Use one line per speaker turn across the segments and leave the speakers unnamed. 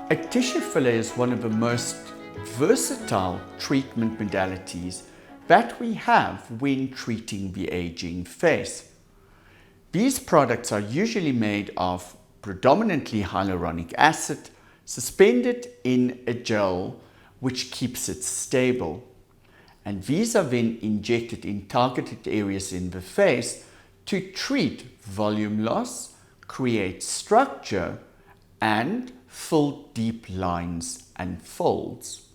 A tissue filler is one of the most versatile treatment modalities that we have when treating the aging face. These products are usually made of predominantly hyaluronic acid suspended in a gel which keeps it stable. And these are then injected in targeted areas in the face to treat volume loss, create structure, and fill deep lines and folds.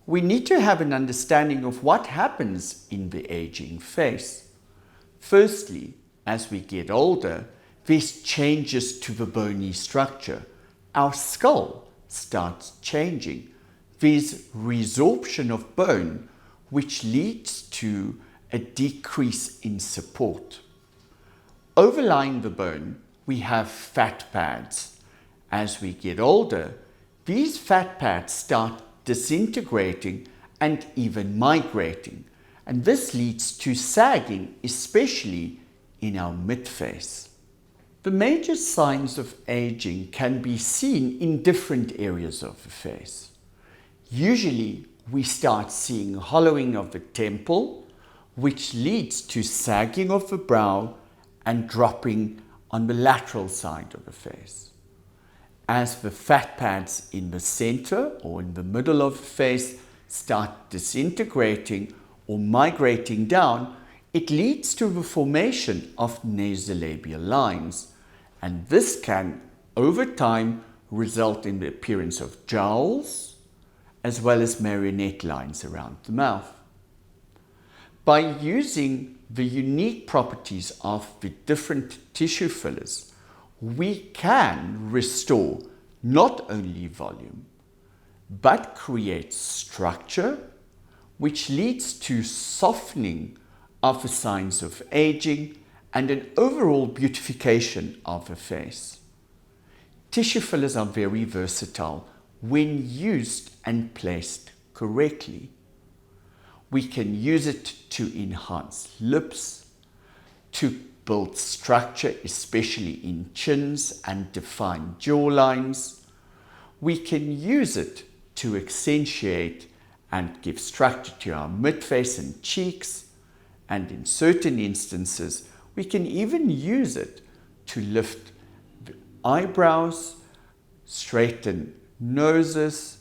We need to have an understanding of what happens in the aging face. Firstly, as we get older, there's changes to the bony structure. Our skull starts changing. There's resorption of bone, which leads to a decrease in support. Overlying the bone, we have fat pads. As we get older, these fat pads start disintegrating and even migrating, and this leads to sagging, especially in our midface. The major signs of aging can be seen in different areas of the face. Usually, we start seeing hollowing of the temple, which leads to sagging of the brow and dropping on the lateral side of the face. As the fat pads in the center or in the middle of the face start disintegrating or migrating down, it leads to the formation of nasolabial lines, and this can, over time, result in the appearance of jowls as well as marionette lines around the mouth. By using the unique properties of the different tissue fillers, we can restore not only volume, but create structure, which leads to softening of the signs of aging and an overall beautification of the face. Tissue fillers are very versatile when used and placed correctly. We can use it to enhance lips, to build structure, especially in chins and define jawlines. We can use it to accentuate and give structure to our midface and cheeks, and in certain instances, we can even use it to lift the eyebrows, straighten noses.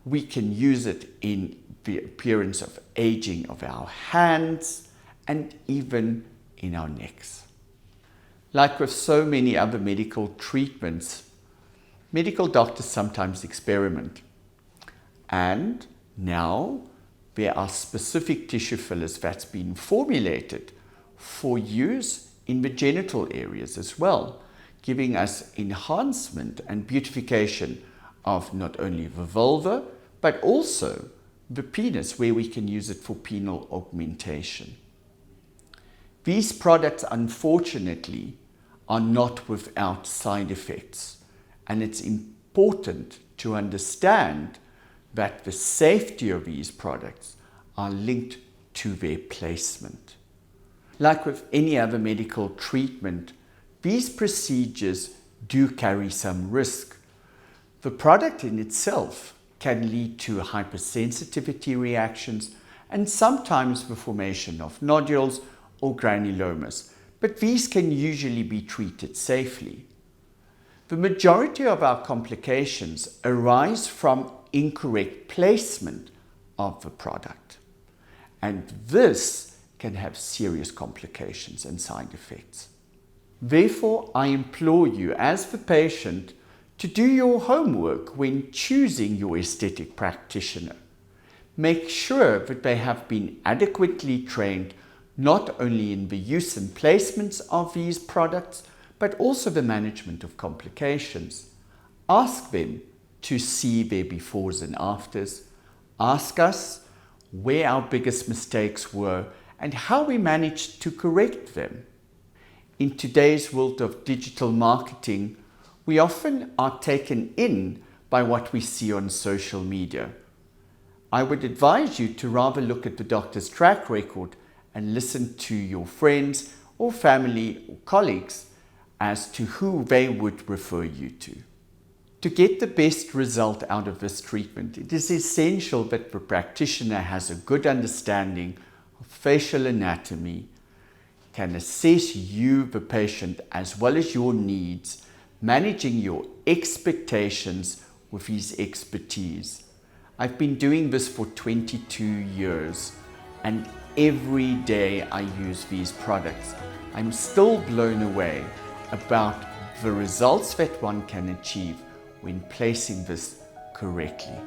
We can use it in the appearance of aging of our hands and even in our necks. Like with so many other medical treatments, medical doctors sometimes experiment. And now there are specific tissue fillers that's been formulated for use in the genital areas as well, giving us enhancement and beautification of not only the vulva, but also the penis, where we can use it for penile augmentation. These products, unfortunately, are not without side effects, and it's important to understand that the safety of these products are linked to their placement. Like with any other medical treatment, these procedures do carry some risk. The product in itself can lead to hypersensitivity reactions and sometimes the formation of nodules or granulomas, but these can usually be treated safely. The majority of our complications arise from incorrect placement of the product, and this can have serious complications and side effects. Therefore, I implore you as the patient to do your homework when choosing your aesthetic practitioner. Make sure that they have been adequately trained not only in the use and placements of these products, but also the management of complications. Ask them to see their befores and afters. Ask us where our biggest mistakes were and how we managed to correct them. In today's world of digital marketing, we often are taken in by what we see on social media. I would advise you to rather look at the doctor's track record and listen to your friends or family or colleagues as to who they would refer you to. To get the best result out of this treatment, it is essential that the practitioner has a good understanding of facial anatomy, can assess you, the patient, as well as your needs, managing your expectations with his expertise. I've been doing this for 22 years, and every day I use these products. I'm still blown away about the results that one can achieve when placing this correctly.